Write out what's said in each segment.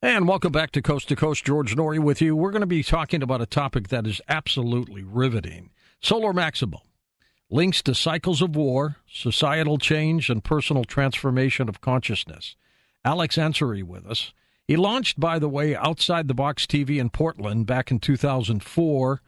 And welcome back to Coast. George Norrie with you. We're going to be talking about a topic that is absolutely riveting. Solar Maximum. Links to cycles of war, societal change, and personal transformation of consciousness. Alex Ansary with us. He launched, by the way, Outside the Box TV in Portland back in 2004,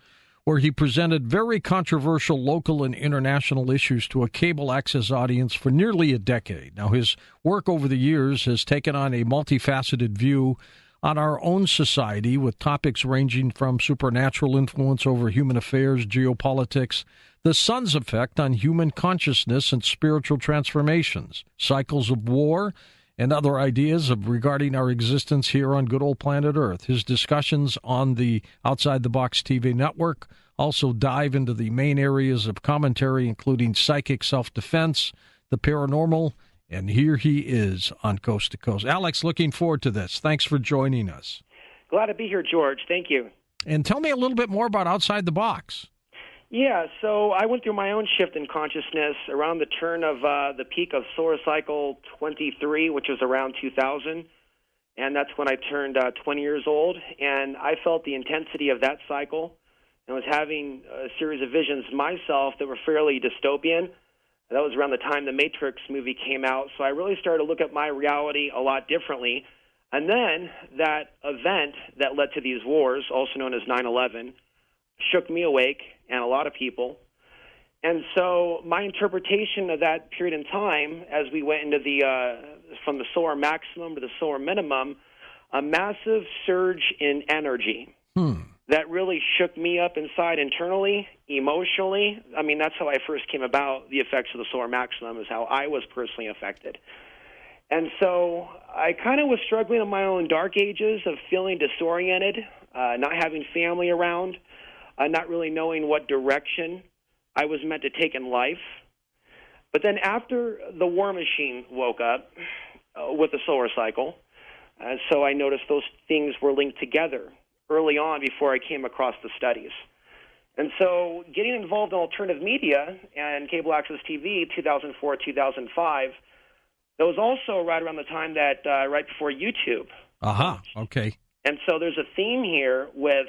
where he presented very controversial local and international issues to a cable access audience for nearly a decade. Now, his work over the years has taken on a multifaceted view on our own society, with topics ranging from supernatural influence over human affairs, geopolitics, the sun's effect on human consciousness and spiritual transformations, cycles of war, and other ideas regarding our existence here on good old planet Earth. His discussions on the Outside the Box TV network also dive into the main areas of commentary, including psychic self-defense, the paranormal, and here he is on Coast to Coast. Alex, looking forward to this. Thanks for joining us. Glad to be here, George. Thank you. And tell me a little bit more about Outside the Box. Yeah, so I went through my own shift in consciousness around the turn of the peak of solar cycle 23, which was around 2000, and that's when I turned 20 years old, and I felt the intensity of that cycle and was having a series of visions myself that were fairly dystopian. That was around the time the Matrix movie came out, so I really started to look at my reality a lot differently. And then that event that led to these wars, also known as 9/11, shook me awake and a lot of people. And so my interpretation of that period in time, as we went into from the solar maximum to the solar minimum, a massive surge in energy that really shook me up inside internally, emotionally. I mean, that's how I first came about the effects of the solar maximum, is how I was personally affected. And so I kind of was struggling in my own dark ages of feeling disoriented, not having family around, not really knowing what direction I was meant to take in life. But then after the war machine woke up with the solar cycle, so I noticed those things were linked together early on before I came across the studies. And so getting involved in alternative media and cable access TV, 2004, 2005, that was also right around the time that, right before YouTube. Okay. And so there's a theme here with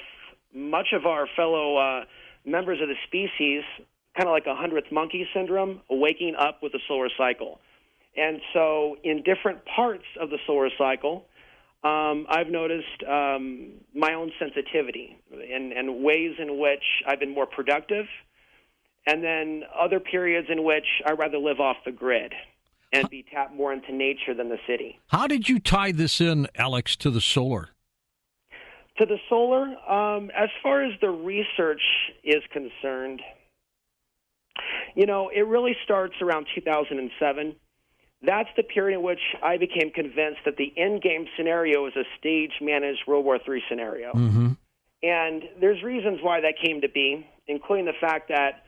much of our fellow members of the species, kind of like a 100th monkey syndrome, waking up with the solar cycle. And so in different parts of the solar cycle, I've noticed my own sensitivity and ways in which I've been more productive, and then other periods in which I'd rather live off the grid and be tapped more into nature than the city. How did you tie this in, Alex, to the solar? To the solar, as far as the research is concerned, it really starts around 2007. That's the period in which I became convinced that the endgame scenario is a stage-managed World War III scenario. Mm-hmm. And there's reasons why that came to be, including the fact that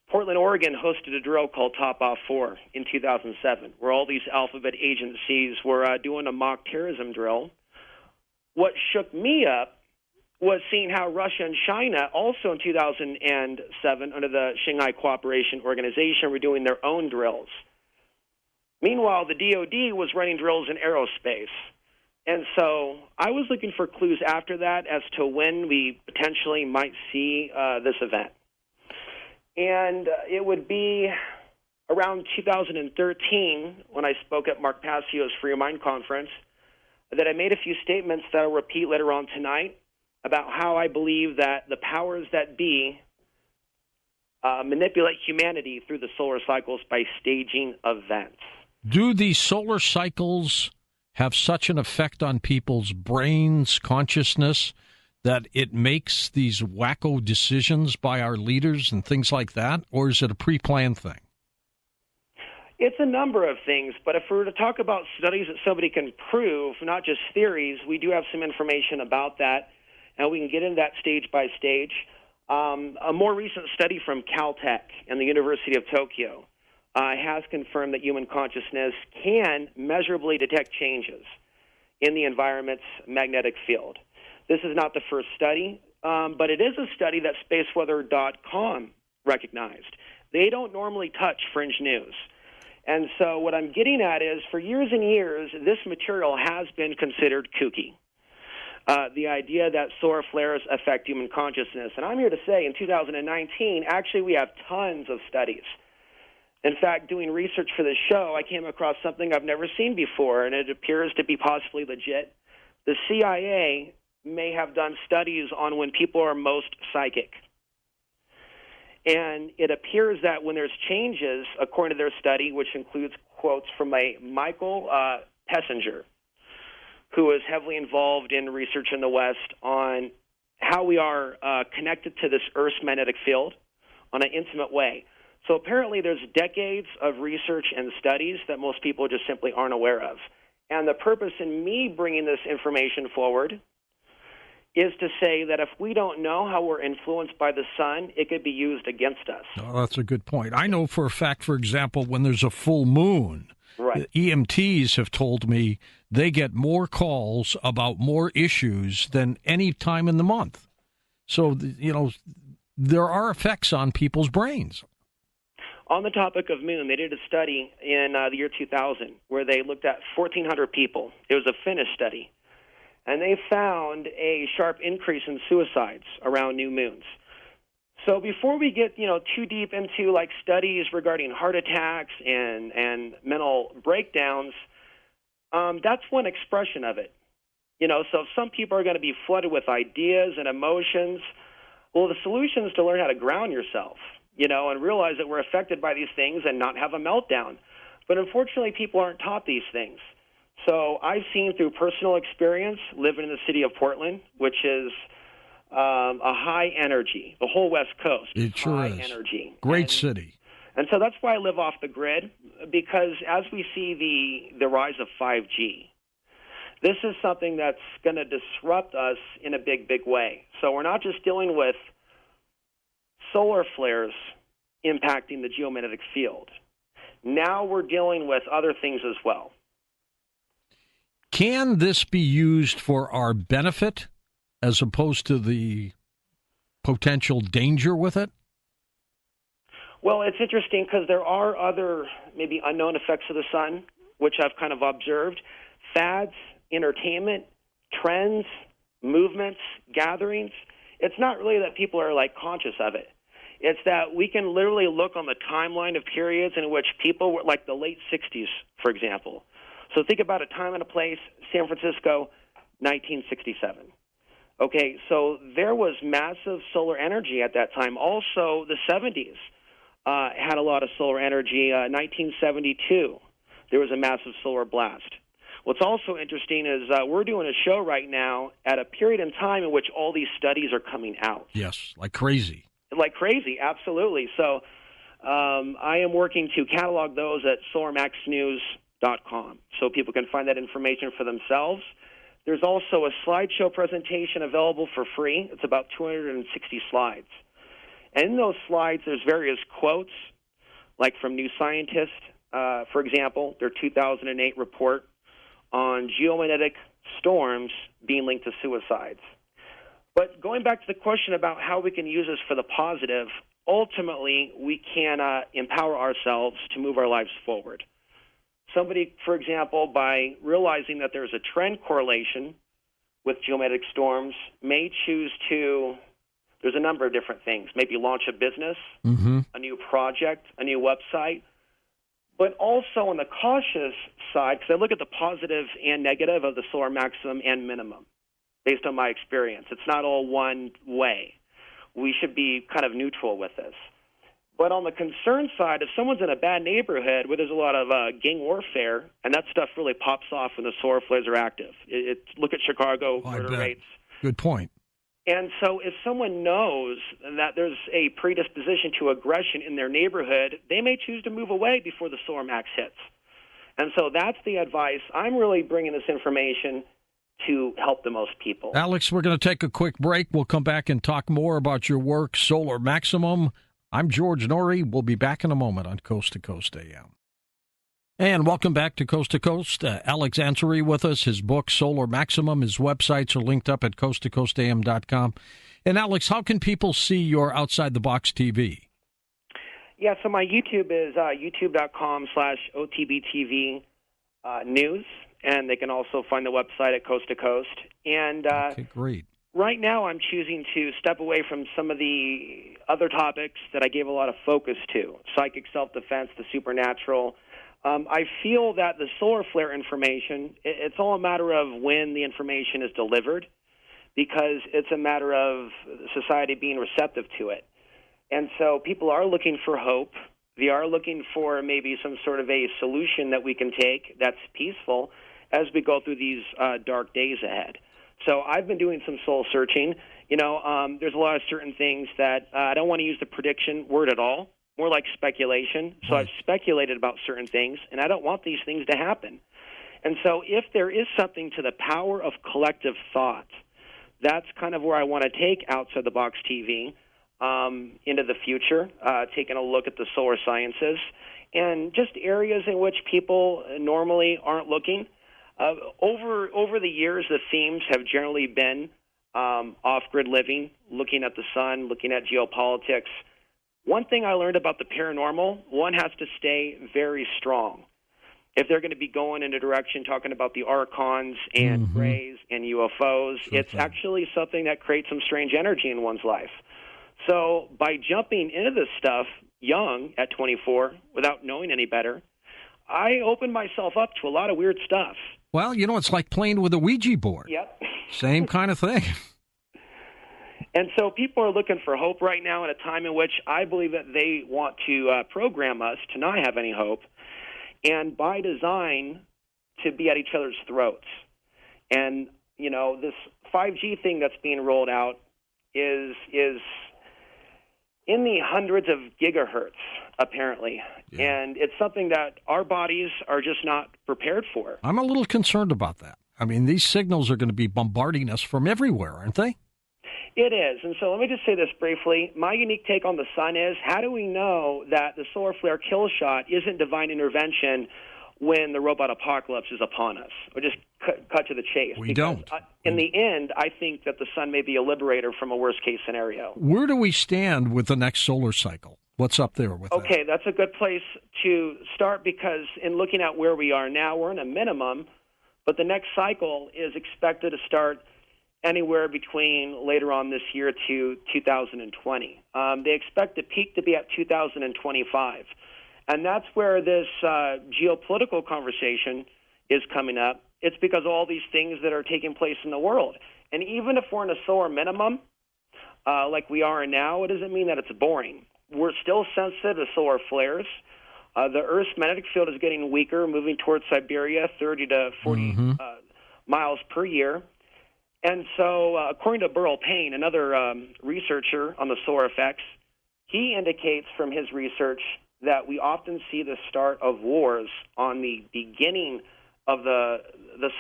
Portland, Oregon hosted a drill called Top Off 4 in 2007, where all these alphabet agencies were doing a mock terrorism drill. What shook me up was seeing how Russia and China, also in 2007, under the Shanghai Cooperation Organization, were doing their own drills. Meanwhile, the DoD was running drills in aerospace. And so I was looking for clues after that as to when we potentially might see this event. And it would be around 2013 when I spoke at Mark Passio's Free Your Mind conference that I made a few statements that I'll repeat later on tonight about how I believe that the powers that be manipulate humanity through the solar cycles by staging events. Do these solar cycles have such an effect on people's brains, consciousness, that it makes these wacko decisions by our leaders and things like that? Or is it a pre-planned thing? It's a number of things, but if we were to talk about studies that somebody can prove, not just theories, we do have some information about that, and we can get into that stage by stage. A more recent study from Caltech and the University of Tokyo has confirmed that human consciousness can measurably detect changes in the environment's magnetic field. This is not the first study, but it is a study that spaceweather.com recognized. They don't normally touch fringe news. And so what I'm getting at is, for years and years, this material has been considered kooky. The idea that solar flares affect human consciousness. And I'm here to say, in 2019, actually we have tons of studies. In fact, doing research for this show, I came across something I've never seen before, and it appears to be possibly legit. The CIA may have done studies on when people are most psychic. And it appears that when there's changes, according to their study, which includes quotes from a Michael Pessinger, who is heavily involved in research in the West on how we are connected to this Earth's magnetic field on an intimate way. So apparently there's decades of research and studies that most people just simply aren't aware of. And the purpose in me bringing this information forward is to say that if we don't know how we're influenced by the sun, it could be used against us. Oh, that's a good point. I know for a fact, for example, when there's a full moon, right, EMTs have told me they get more calls about more issues than any time in the month. So, there are effects on people's brains. On the topic of moon, they did a study in the year 2000 where they looked at 1,400 people. It was a Finnish study. And they found a sharp increase in suicides around new moons. So before we get, too deep into like studies regarding heart attacks and mental breakdowns, that's one expression of it. So if some people are going to be flooded with ideas and emotions, well, the solution is to learn how to ground yourself, and realize that we're affected by these things and not have a meltdown. But unfortunately, people aren't taught these things. So I've seen through personal experience living in the city of Portland, which is a high energy, the whole West Coast. It sure high is. Energy. Great city. And so that's why I live off the grid, because as we see the rise of 5G, this is something that's going to disrupt us in a big, big way. So we're not just dealing with solar flares impacting the geomagnetic field. Now we're dealing with other things as well. Can this be used for our benefit as opposed to the potential danger with it? Well, it's interesting because there are other maybe unknown effects of the sun, which I've kind of observed. Fads, entertainment, trends, movements, gatherings. It's not really that people are conscious of it. It's that we can literally look on the timeline of periods in which people were like the late 60s, for example. So think about a time and a place, San Francisco, 1967. Okay, so there was massive solar energy at that time. Also, the 70s had a lot of solar energy. 1972, there was a massive solar blast. What's also interesting is we're doing a show right now at a period in time in which all these studies are coming out. Yes, like crazy. Like crazy, absolutely. So I am working to catalog those at solarmaxnews.com so people can find that information for themselves. There's also a slideshow presentation available for free. It's about 260 slides. And in those slides, there's various quotes, like from New Scientist, for example, their 2008 report on geomagnetic storms being linked to suicides. But going back to the question about how we can use this for the positive, ultimately we can empower ourselves to move our lives forward. Somebody, for example, by realizing that there's a trend correlation with geomagnetic storms, may choose to, there's a number of different things, maybe launch a business, a new project, a new website, but also on the cautious side, because I look at the positive and negative of the solar maximum and minimum, based on my experience. It's not all one way. We should be kind of neutral with this. But on the concern side, if someone's in a bad neighborhood where there's a lot of gang warfare, and that stuff really pops off when the solar flares are active. Look at Chicago murder rates. Good point. And so if someone knows that there's a predisposition to aggression in their neighborhood, they may choose to move away before the solar max hits. And so that's the advice. I'm really bringing this information to help the most people. Alex, we're going to take a quick break. We'll come back and talk more about your work, Solar Maximum. I'm George Norrie. We'll be back in a moment on Coast to Coast AM. And welcome back to Coast. Alex Ansary with us. His book, Solar Maximum, his websites are linked up at coasttocoastam.com. And Alex, how can people see your Outside the Box TV? Yeah, so my YouTube is youtube.com/OTBTV news, and they can also find the website at Coast to Coast. And Okay, great. right now I'm choosing to step away from some of the other topics that I gave a lot of focus to, psychic self-defense, the supernatural. I feel that the solar flare information, it's all a matter of when the information is delivered, because it's a matter of society being receptive to it. And so people are looking for hope. They are looking for maybe some sort of a solution that we can take that's peaceful as we go through these dark days ahead. So I've been doing some soul searching. There's a lot of certain things that I don't want to use the prediction word at all, more like speculation. So I've speculated about certain things, and I don't want these things to happen. And so if there is something to the power of collective thought, that's kind of where I want to take Outside the Box TV into the future, taking a look at the solar sciences and just areas in which people normally aren't looking. Over the years, the themes have generally been off-grid living, looking at the sun, looking at geopolitics. One thing I learned about the paranormal, one has to stay very strong. If they're going to be going in a direction talking about the archons and rays and UFOs, it's actually something that creates some strange energy in one's life. So by jumping into this stuff young at 24 without knowing any better, I opened myself up to a lot of weird stuff. Well, it's like playing with a Ouija board. Yep. Same kind of thing. And so people are looking for hope right now at a time in which I believe that they want to program us to not have any hope, and by design to be at each other's throats. And, this 5G thing that's being rolled out is in the hundreds of gigahertz, apparently. Yeah. And it's something that our bodies are just not prepared for. I'm a little concerned about that. I mean, these signals are going to be bombarding us from everywhere, aren't they? It is. And so let me just say this briefly. My unique take on the sun is, how do we know that the solar flare kill shot isn't divine intervention when the robot apocalypse is upon us? Or just cut to the chase. We don't. In the end, I think that the sun may be a liberator from a worst-case scenario. Where do we stand with the next solar cycle? What's up there with that? Okay, that's a good place to start, because in looking at where we are now, we're in a minimum, but the next cycle is expected to start anywhere between later on this year to 2020. They expect the peak to be at 2025. And that's where this geopolitical conversation is coming up. It's because of all these things that are taking place in the world. And even if we're in a solar minimum, like we are now, it doesn't mean that it's boring. We're still sensitive to solar flares. The Earth's magnetic field is getting weaker, moving towards Siberia, 30 to 40 miles per year. And so, according to Burl Payne, another researcher on the solar effects, he indicates from his research that we often see the start of wars on the beginning of the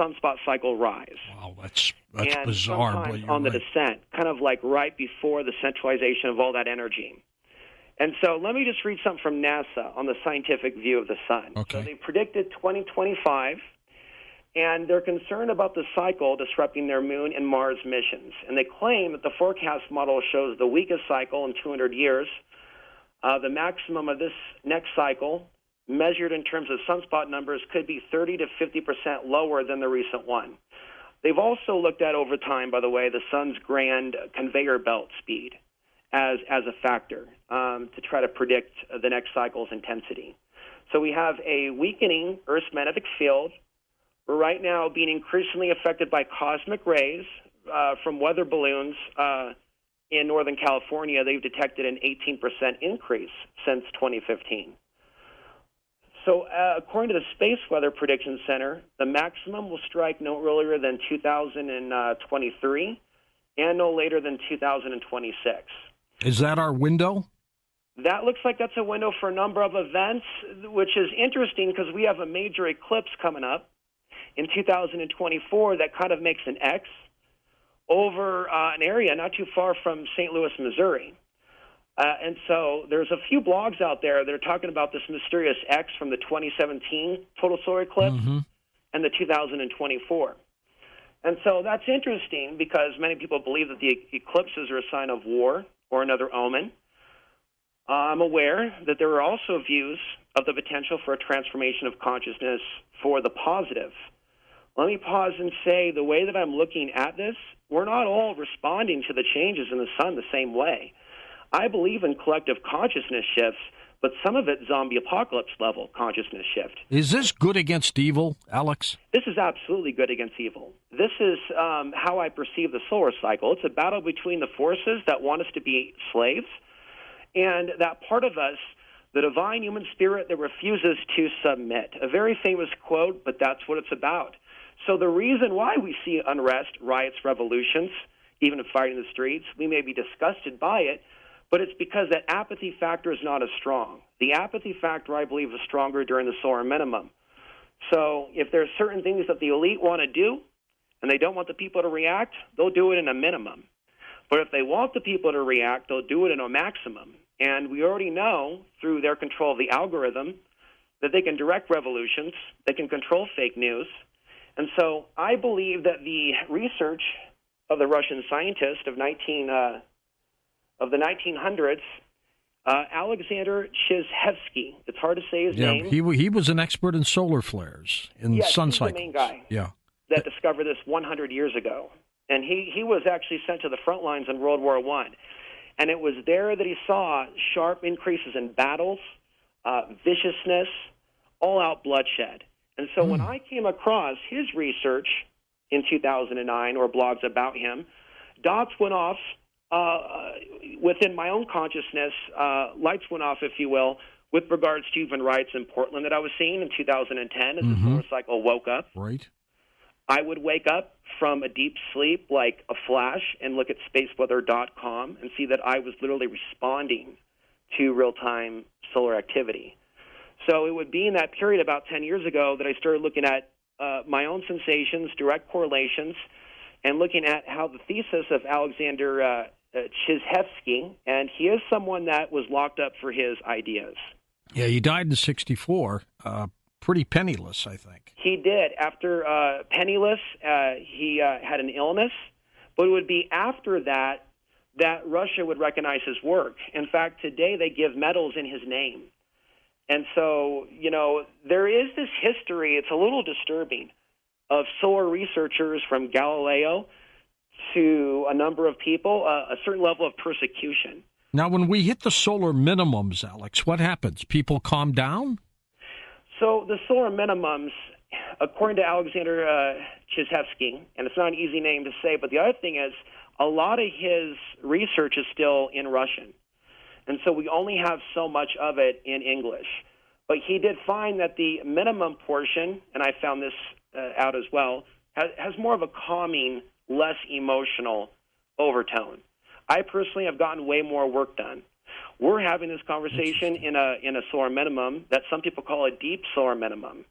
sunspot cycle rise. Wow, that's and bizarre. Sometimes on the descent, kind of like right before the centralization of all that energy. And so let me just read something from NASA on the scientific view of the sun. Okay. So they predicted 2025, and they're concerned about the cycle disrupting their Moon and Mars missions. And they claim that the forecast model shows the weakest cycle in 200 years. The maximum of this next cycle, measured in terms of sunspot numbers, could be 30 to 50% lower than the recent one. They've also looked at, over time, by the way, the sun's grand conveyor belt speed as a factor to try to predict the next cycle's intensity. So we have a weakening Earth's magnetic field. We're right now being increasingly affected by cosmic rays from weather balloons. In Northern California, they've detected an 18% increase since 2015. So according to the Space Weather Prediction Center, the maximum will strike no earlier than 2023 and no later than 2026. Is that our window? That looks like that's a window for a number of events, which is interesting because we have a major eclipse coming up in 2024 that kind of makes an X over an area not too far from St. Louis, Missouri. And so there's a few blogs out there that are talking about this mysterious X from the 2017 total solar eclipse and the 2024. And so that's interesting because many people believe that the eclipses are a sign of war or another omen. I'm aware that there are also views of the potential for a transformation of consciousness for the positive. Let me pause and say the way that I'm looking at this, we're not all responding to the changes in the sun the same way. I believe in collective consciousness shifts, but some of it zombie apocalypse level consciousness shift. Is this good against evil, Alex? This is absolutely good against evil. This is how I perceive the solar cycle. It's a battle between the forces that want us to be slaves and that part of us, the divine human spirit that refuses to submit. A very famous quote, but that's what it's about. So the reason why we see unrest, riots, revolutions, even fighting in the streets, we may be disgusted by it, but it's because that apathy factor is not as strong. The apathy factor, I believe, is stronger during the solar minimum. So if there's certain things that the elite want to do and they don't want the people to react, they'll do it in a minimum. But if they want the people to react, they'll do it in a maximum. And we already know through their control of the algorithm that they can direct revolutions, they can control fake news. And so I believe that the research of the Russian scientist of the 1900s, Alexander Chizhevsky. It's hard to say his name. He was an expert in solar flares, in sun cycles. He's the main guy that discovered this 100 years ago. And he was actually sent to the front lines in World War I. And it was there that he saw sharp increases in battles, viciousness, all-out bloodshed. And so when I came across his research in 2009, or blogs about him, dots went off within my own consciousness, lights went off, if you will, with regards to even riots in Portland that I was seeing in 2010 as the solar cycle woke up. Right. I would wake up from a deep sleep like a flash and look at spaceweather.com and see that I was literally responding to real-time solar activity. So it would be in that period about 10 years ago that I started looking at my own sensations, direct correlations, and looking at how the thesis of Alexander Chizhevsky, and he is someone that was locked up for his ideas. Yeah, he died in 1964, pretty penniless, I think. He did. After penniless, he had an illness, but it would be after that Russia would recognize his work. In fact, today they give medals in his name. And so, there is this history, it's a little disturbing, of solar researchers from Galileo to a number of people, a certain level of persecution. Now, when we hit the solar minimums, Alex, what happens? People calm down? So the solar minimums, according to Alexander Chizhevsky, and it's not an easy name to say, but the other thing is a lot of his research is still in Russian. And so we only have so much of it in English. But he did find that the minimum portion, and I found this out as well, has more of a calming, less emotional overtone. I personally have gotten way more work done. We're having this conversation in a solar minimum that some people call a deep solar minimum.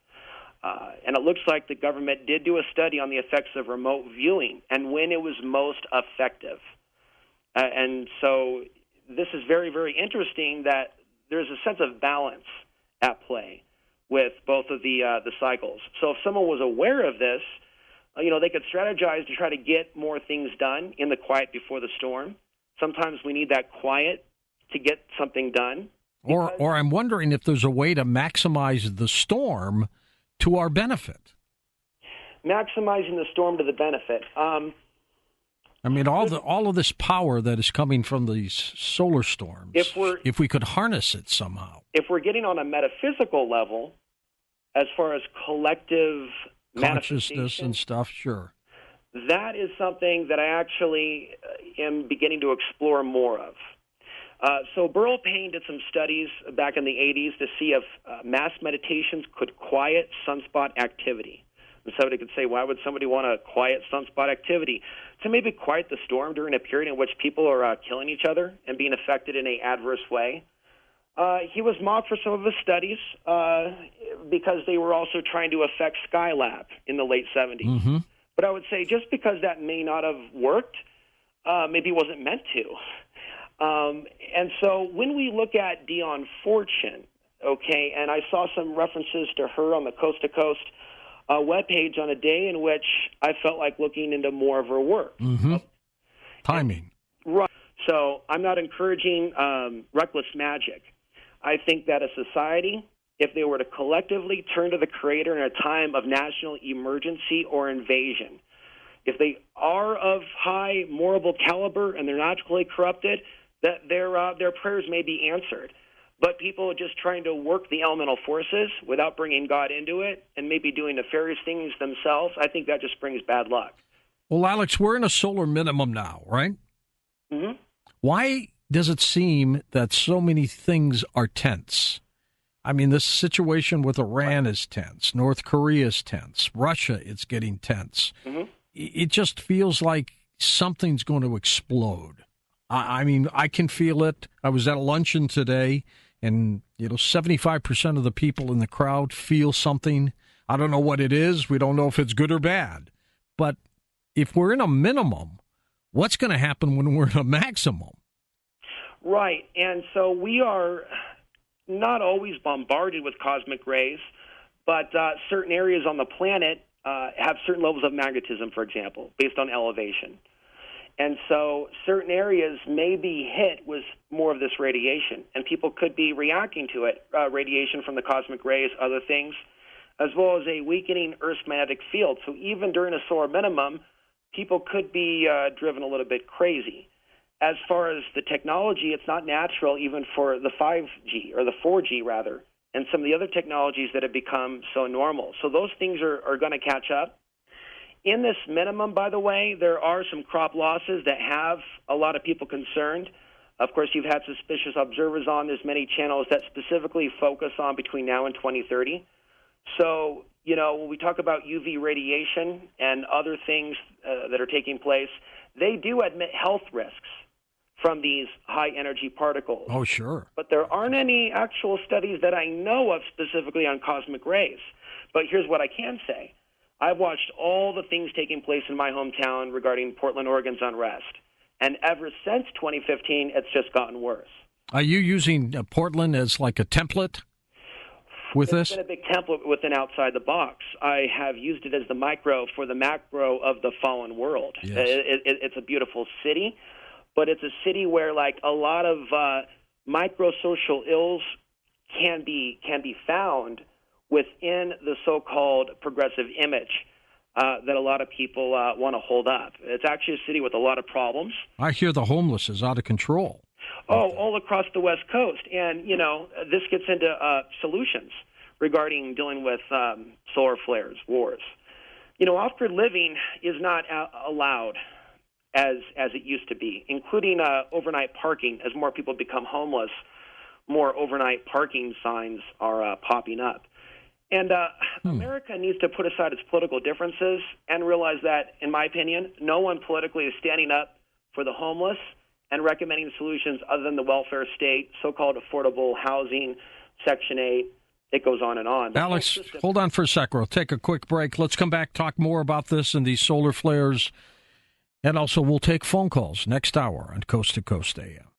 And it looks like the government did do a study on the effects of remote viewing and when it was most effective. And so this is very, very interesting that there's a sense of balance at play with both of the cycles. So if someone was aware of this, they could strategize to try to get more things done in the quiet before the storm. Sometimes we need that quiet to get something done. Or I'm wondering if there's a way to maximize the storm to our benefit. Maximizing the storm to the benefit. I mean, all of this power that is coming from these solar storms, if we could harness it somehow. If we're getting on a metaphysical level, as far as collective consciousness and stuff, sure. That is something that I actually am beginning to explore more of. So Burl Payne did some studies back in the 80s to see if mass meditations could quiet sunspot activity. And somebody could say, why would somebody want to quiet sunspot activity? To maybe quiet the storm during a period in which people are killing each other and being affected in an adverse way. He was mocked for some of his studies because they were also trying to affect Skylab in the late 70s. Mm-hmm. But I would say just because that may not have worked, maybe it wasn't meant to. And so when we look at Dion Fortune, okay, and I saw some references to her on the Coast to Coast webpage on a day in which I felt like looking into more of her work. Mm-hmm. Timing. Right. So I'm not encouraging reckless magic. I think that a society, if they were to collectively turn to the Creator in a time of national emergency or invasion, if they are of high moral caliber and they're not totally corrupted, that their prayers may be answered. But people just trying to work the elemental forces without bringing God into it and maybe doing nefarious things themselves, I think that just brings bad luck. Well, Alex, we're in a solar minimum now, right? Mm-hmm. Why does it seem that so many things are tense? I mean, this situation with Iran is tense. North Korea is tense. Russia, it's getting tense. Mm-hmm. It just feels like something's going to explode. I mean, I can feel it. I was at a luncheon today, and 75% of the people in the crowd feel something. I don't know what it is. We don't know if it's good or bad. But if we're in a minimum, what's going to happen when we're in a maximum? Right. And so we are not always bombarded with cosmic rays, but certain areas on the planet have certain levels of magnetism, for example, based on elevation. And so certain areas may be hit with more of this radiation, and people could be reacting to it, radiation from the cosmic rays, other things, as well as a weakening Earth's magnetic field. So even during a solar minimum, people could be driven a little bit crazy. As far as the technology, it's not natural even for the 5G, or the 4G rather, and some of the other technologies that have become so normal. So those things are going to catch up. In this minimum, by the way, there are some crop losses that have a lot of people concerned. Of course, you've had suspicious observers on. There's many channels that specifically focus on between now and 2030. So, when we talk about UV radiation and other things that are taking place, they do admit health risks from these high-energy particles. Oh, sure. But there aren't any actual studies that I know of specifically on cosmic rays. But here's what I can say. I've watched all the things taking place in my hometown regarding Portland, Oregon's unrest. And ever since 2015, it's just gotten worse. Are you using Portland as like a template with this? It's been a big template within outside the box. I have used it as the micro for the macro of the fallen world. Yes. It's a beautiful city, but it's a city where like a lot of micro-social ills can be found within the so-called progressive image that a lot of people want to hold up. It's actually a city with a lot of problems. I hear the homeless is out of control. Oh, all across the West Coast. And, this gets into solutions regarding dealing with solar flares, wars. Off-grid living is not allowed as it used to be, including overnight parking. As more people become homeless, more overnight parking signs are popping up. And America needs to put aside its political differences and realize that, in my opinion, no one politically is standing up for the homeless and recommending solutions other than the welfare state, so-called affordable housing, Section 8. It goes on and on. Alex, hold on for a sec. We'll take a quick break. Let's come back, talk more about this and these solar flares. And also, we'll take phone calls next hour on Coast to Coast AM.